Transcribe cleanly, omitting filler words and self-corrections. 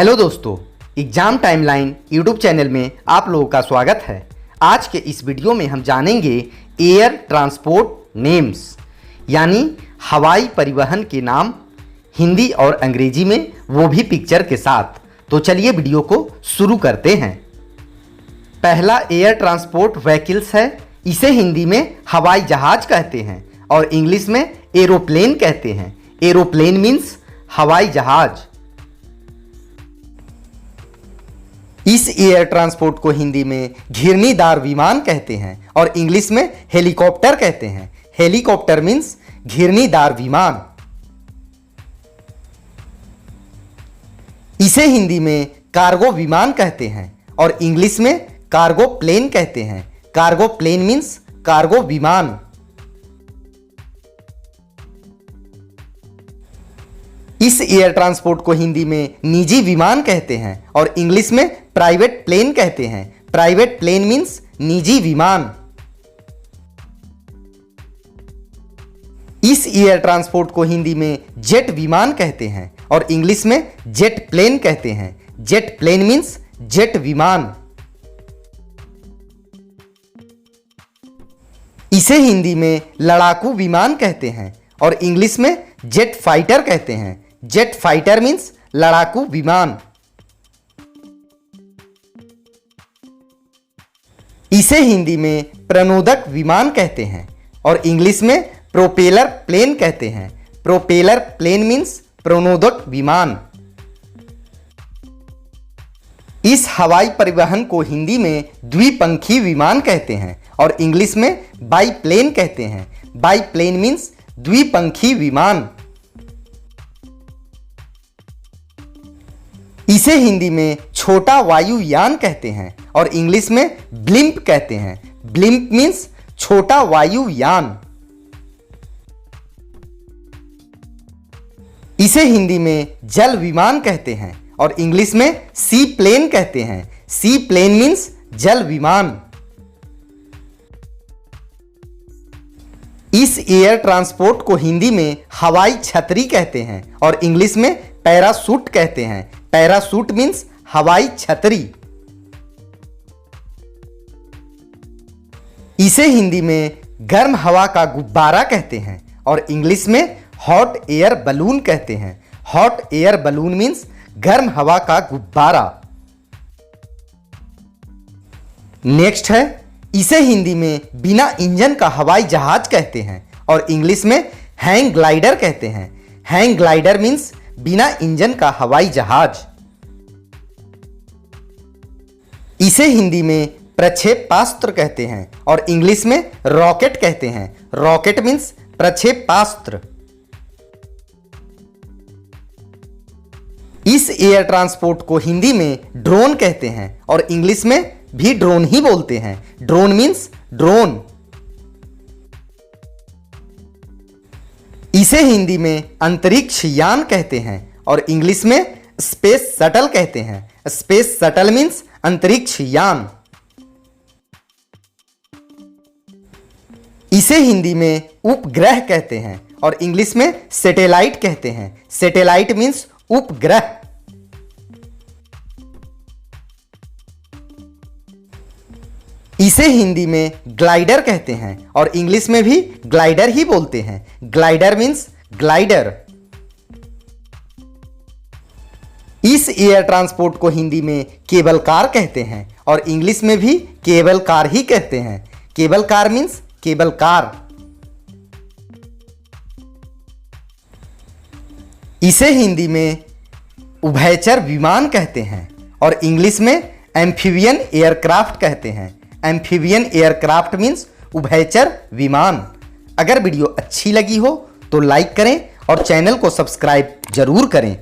Hello दोस्तों, exam timeline YouTube channel में आप लोगों का स्वागत है। आज के इस वीडियो में हम जानेंगे एयर ट्रांसपोर्ट नेम्स यानी हवाई परिवहन के नाम, हिंदी और अंग्रेजी में, वो भी पिक्चर के साथ। तो चलिए वीडियो को शुरू करते हैं। पहला एयर ट्रांसपोर्ट व्हीकल्स है। इसे हिंदी में हवाई जहाज कहते हैं और इंग्लिश में एरोप्लेन कहते हैं। एरोप्लेन मीन्स हवाई जहाज। इस एयर ट्रांसपोर्ट को हिंदी में घिरनीदार विमान कहते हैं और इंग्लिश में हेलीकॉप्टर कहते हैं। हेलीकॉप्टर मीन्स घिरनीदार विमान। इसे हिंदी में कार्गो विमान कहते हैं और इंग्लिश में कार्गो प्लेन कहते हैं। कार्गो प्लेन मीन्स कार्गो विमान। इस एयर ट्रांसपोर्ट को हिंदी में निजी विमान कहते हैं और इंग्लिश में प्राइवेट प्लेन कहते हैं। प्राइवेट प्लेन मीन्स निजी विमान। इस एयर ट्रांसपोर्ट को हिंदी में जेट विमान कहते हैं और इंग्लिश में जेट प्लेन कहते हैं। जेट प्लेन मीन्स जेट विमान। इसे हिंदी में लड़ाकू विमान कहते हैं और इंग्लिश में जेट फाइटर कहते हैं। जेट फाइटर मीन्स लड़ाकू विमान। इसे हिंदी में प्रणोदक विमान कहते हैं और इंग्लिश में प्रोपेलर प्लेन कहते हैं। प्रोपेलर प्लेन मीन्स प्रणोदक विमान। इस हवाई परिवहन को हिंदी में द्विपंखी विमान कहते हैं और इंग्लिश में बाईप्लेन कहते हैं। बाईप्लेन मीन्स द्विपंखी विमान। इसे हिंदी में छोटा वायुयान कहते हैं और इंग्लिश में ब्लिम्प कहते हैं। ब्लिम्प मीन्स छोटा वायुयान। इसे हिंदी में जल विमान कहते हैं और इंग्लिश में सी प्लेन कहते हैं। सी प्लेन मीन्स जल विमान। इस एयर ट्रांसपोर्ट को हिंदी में हवाई छतरी कहते हैं और इंग्लिश में पैराशूट कहते हैं। पैराशूट मीन्स हवाई छतरी। इसे हिंदी में गर्म हवा का गुब्बारा कहते हैं और इंग्लिश में हॉट एयर बलून कहते हैं। हॉट एयर बलून मीन्स गर्म हवा का गुब्बारा। नेक्स्ट है, इसे हिंदी में बिना इंजन का हवाई जहाज कहते हैं और इंग्लिश में हैंग ग्लाइडर कहते हैं। हैंग ग्लाइडर मीन्स बिना इंजन का हवाई जहाज। इसे हिंदी में प्रक्षेपास्त्र कहते हैं और इंग्लिश में रॉकेट कहते हैं। रॉकेट मीन्स प्रक्षेपास्त्र। इस एयर ट्रांसपोर्ट को हिंदी में ड्रोन कहते हैं और इंग्लिश में भी ड्रोन ही बोलते हैं। Drone means drone. इसे हिंदी में अंतरिक्ष यान कहते हैं और इंग्लिश में स्पेस शटल कहते हैं। स्पेस शटल मीन्स अंतरिक्ष यान। इसे हिंदी में उपग्रह कहते हैं और इंग्लिश में सैटेलाइट कहते हैं। सैटेलाइट मीन्स उपग्रह। इसे हिंदी में ग्लाइडर कहते हैं और इंग्लिश में भी ग्लाइडर ही बोलते हैं। Glider means glider. इस एयर ट्रांसपोर्ट को हिंदी में केबल कार कहते हैं और इंग्लिश में भी केबल कार ही कहते हैं। Cable car means cable car. इसे हिंदी में उभयचर विमान कहते हैं और इंग्लिश में एम्फीबियन एयरक्राफ्ट कहते हैं। एम्फीबियन एयरक्राफ्ट मीन्स उभयचर विमान। अगर वीडियो अच्छी लगी हो तो लाइक करें और चैनल को सब्सक्राइब जरूर करें।